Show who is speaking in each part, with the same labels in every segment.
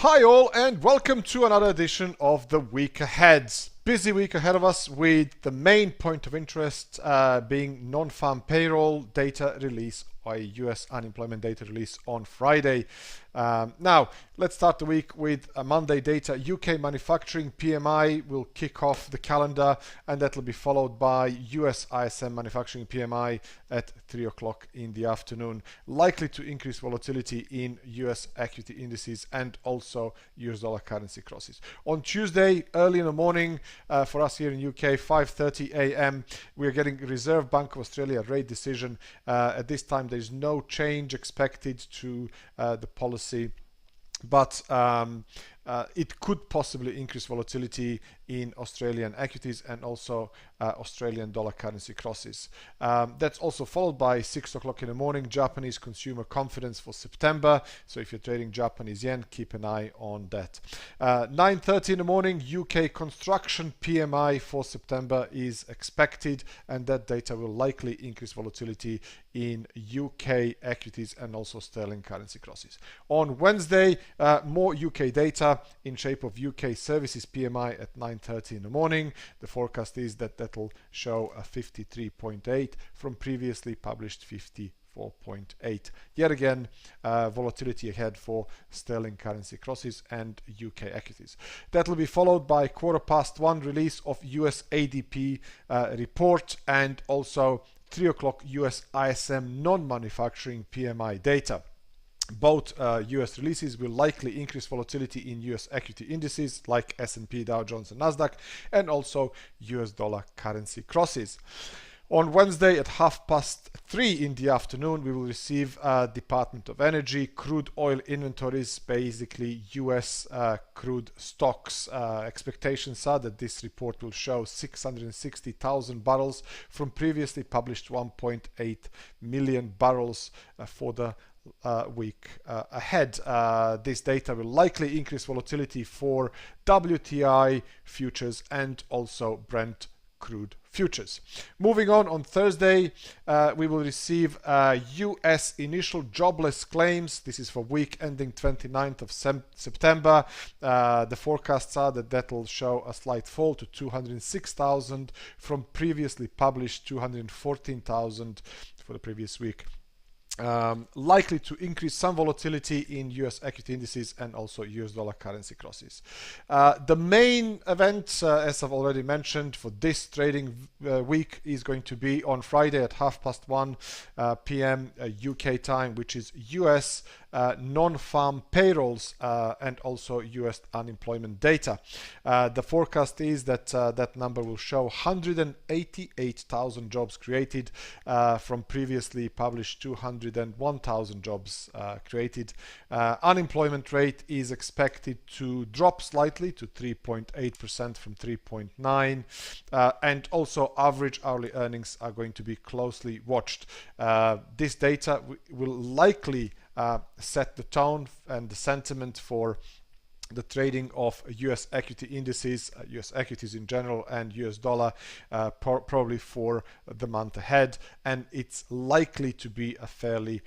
Speaker 1: Hi all and welcome to another edition of the week ahead. Busy week ahead of us with the main point of interest being non-farm payroll data release by US unemployment data release on Friday. Now, let's start the week with Monday data. UK manufacturing PMI will kick off the calendar, and that will be followed by US ISM manufacturing PMI at 3 o'clock in the afternoon, likely to increase volatility in US equity indices and also US dollar currency crosses. On Tuesday, early in the morning, for us here in UK, 5:30 a.m., we are getting Reserve Bank of Australia rate decision. At this time, there is no change expected to the policy, but it could possibly increase volatility in Australian equities and also Australian dollar currency crosses. That's also followed by 6 o'clock in the morning, Japanese consumer confidence for September. So if you're trading Japanese yen, keep an eye on that. 9:30 in the morning, UK construction PMI for September is expected, and that data will likely increase volatility in UK equities and also sterling currency crosses. On Wednesday, more UK data in shape of UK services PMI at 9:30 in the morning. The forecast is that that'll show a 53.8 from previously published 54.8. Yet again, volatility ahead for sterling currency crosses and UK equities. That will be followed by 1:15 release of US ADP report and also 3 o'clock US ISM non-manufacturing PMI data. Both US releases will likely increase volatility in US equity indices like S&P, Dow Jones and Nasdaq, and also US dollar currency crosses. On Wednesday at 3:30 in the afternoon, we will receive Department of Energy crude oil inventories, basically US crude stocks. Expectations are that this report will show 660,000 barrels from previously published 1.8 million barrels for the week ahead. This data will likely increase volatility for WTI futures and also Brent crude futures. Moving on Thursday, we will receive US initial jobless claims. This is for week ending 29th of September. The forecasts are that that will show a slight fall to 206,000 from previously published 214,000 for the previous week. Likely to increase some volatility in US equity indices and also US dollar currency crosses. The main event, as I've already mentioned, for this trading week is going to be on Friday at 1:30 p.m. UK time, which is US non-farm payrolls and also US unemployment data. The forecast is that that number will show 188,000 jobs created from previously published 201,000 jobs created. Unemployment rate is expected to drop slightly to 3.8% from 3.9%, and also average hourly earnings are going to be closely watched. This data will likely set the tone and the sentiment for the trading of US equity indices, US equities in general, and US dollar probably for the month ahead, and it's likely to be a fairly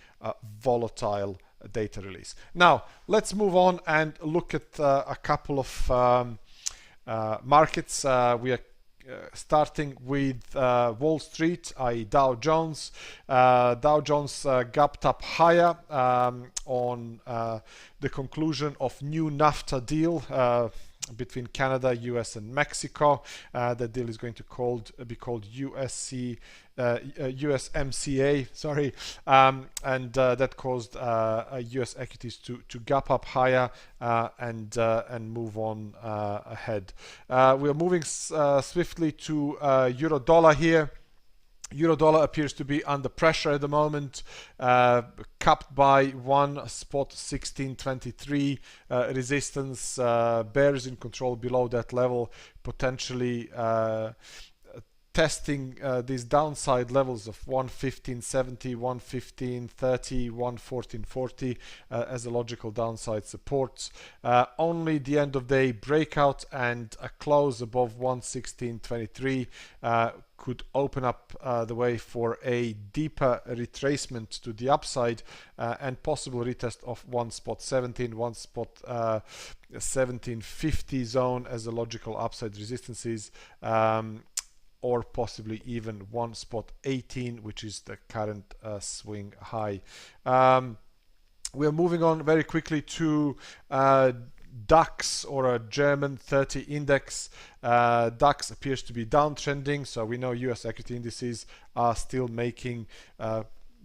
Speaker 1: volatile data release. Now let's move on and look at a couple of markets. We are starting with Wall Street, i.e. Dow Jones. Dow Jones gapped up higher on the conclusion of new NAFTA deal between Canada, US and Mexico. The deal is going to be called USMCA, sorry, and that caused US equities to gap up higher and move on ahead. We are moving swiftly to euro dollar here. Euro dollar appears to be under pressure at the moment, capped by one spot 16.23 resistance. Bears in control below that level, potentially testing these downside levels of 115.70, 115.30, 114.40 as a logical downside supports. Only the end of day breakout and a close above 116.23 could open up the way for a deeper retracement to the upside and possible retest of 1.17, 1.1750 zone as a logical upside resistances. Or possibly even 1.18, which is the current swing high. We are moving on very quickly to DAX, or a German 30 index. DAX appears to be downtrending, so we know US equity indices are still making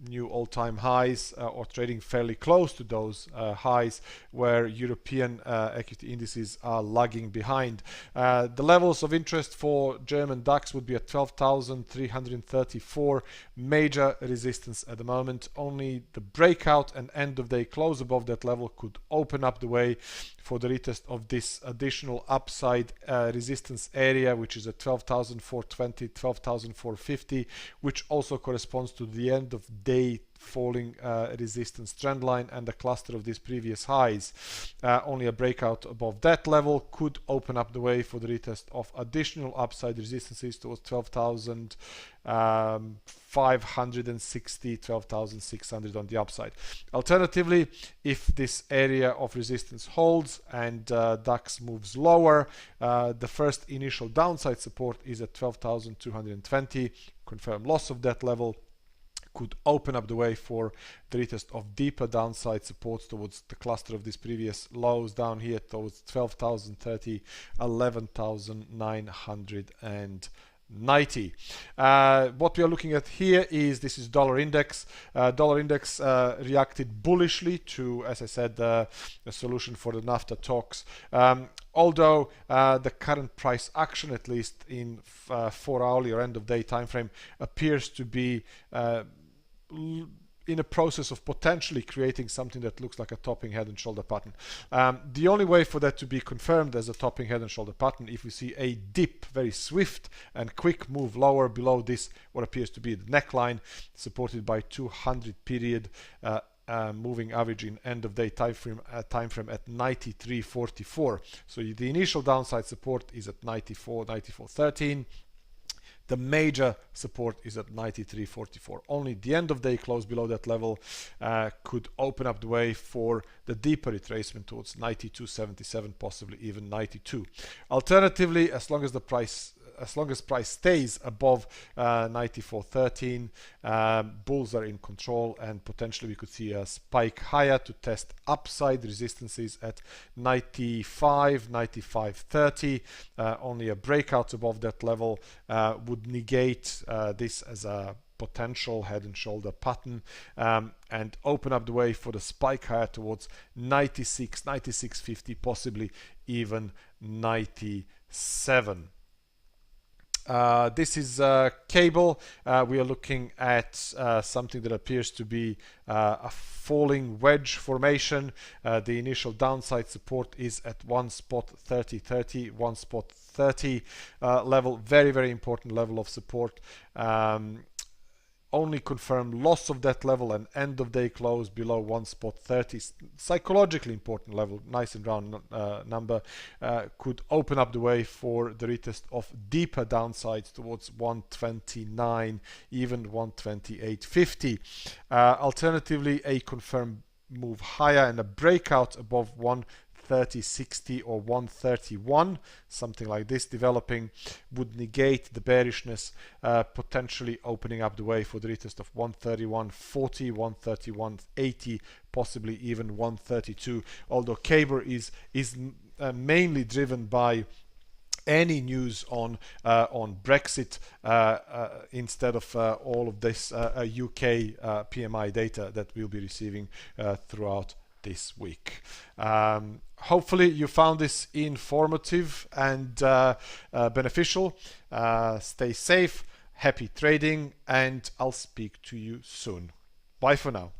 Speaker 1: new all-time highs or trading fairly close to those highs, where European equity indices are lagging behind. The levels of interest for German DAX would be at 12,334, major resistance at the moment. Only the breakout and end of day close above that level could open up the way for the retest of this additional upside resistance area, which is at 12,420, 12,450, which also corresponds to the end of day falling resistance trend line and a cluster of these previous highs. Only a breakout above that level could open up the way for the retest of additional upside resistances towards 12,560, 12,600 on the upside. Alternatively, if this area of resistance holds and DAX moves lower, the first initial downside support is at 12,220. Confirm loss of that level could open up the way for the retest of deeper downside supports towards the cluster of these previous lows down here towards 12,030, 11,990. What we are looking at here is, this is dollar index. Dollar index reacted bullishly to, as I said, a solution for the NAFTA talks. Although the current price action, at least in 4-hourly or end of day time frame, appears to be in a process of potentially creating something that looks like a topping head and shoulder pattern. The only way for that to be confirmed as a topping head and shoulder pattern, if we see a dip, very swift and quick move lower below this, what appears to be the neckline, supported by 200 period moving average in end of day time frame at 93.44. So the initial downside support is at 94.13. The major support is at 93.44. Only the end of day close below that level could open up the way for the deeper retracement towards 92.77, possibly even 92. Alternatively, as long as price stays above 94.13, bulls are in control, and potentially we could see a spike higher to test upside resistances at 95, 95.30. Only a breakout above that level would negate this as a potential head and shoulder pattern and open up the way for the spike higher towards 96, 96.50, possibly even 97. This is cable. We are looking at something that appears to be a falling wedge formation. The initial downside support is at 1.3030, 1.30 level. Very, very important level of support. Only confirmed loss of that level and end of day close below 1.30, psychologically important level, nice and round number, could open up the way for the retest of deeper downsides towards 129, even 128.50. Alternatively, a confirmed move higher and a breakout above 130.60 or 131, something like this developing, would negate the bearishness, potentially opening up the way for the retest of 131.40, 131.80, possibly even 132. Although cable is mainly driven by any news on Brexit instead of all of this UK PMI data that we'll be receiving throughout this week. Hopefully you found this informative and beneficial. Stay safe, happy trading, and I'll speak to you soon. Bye for now.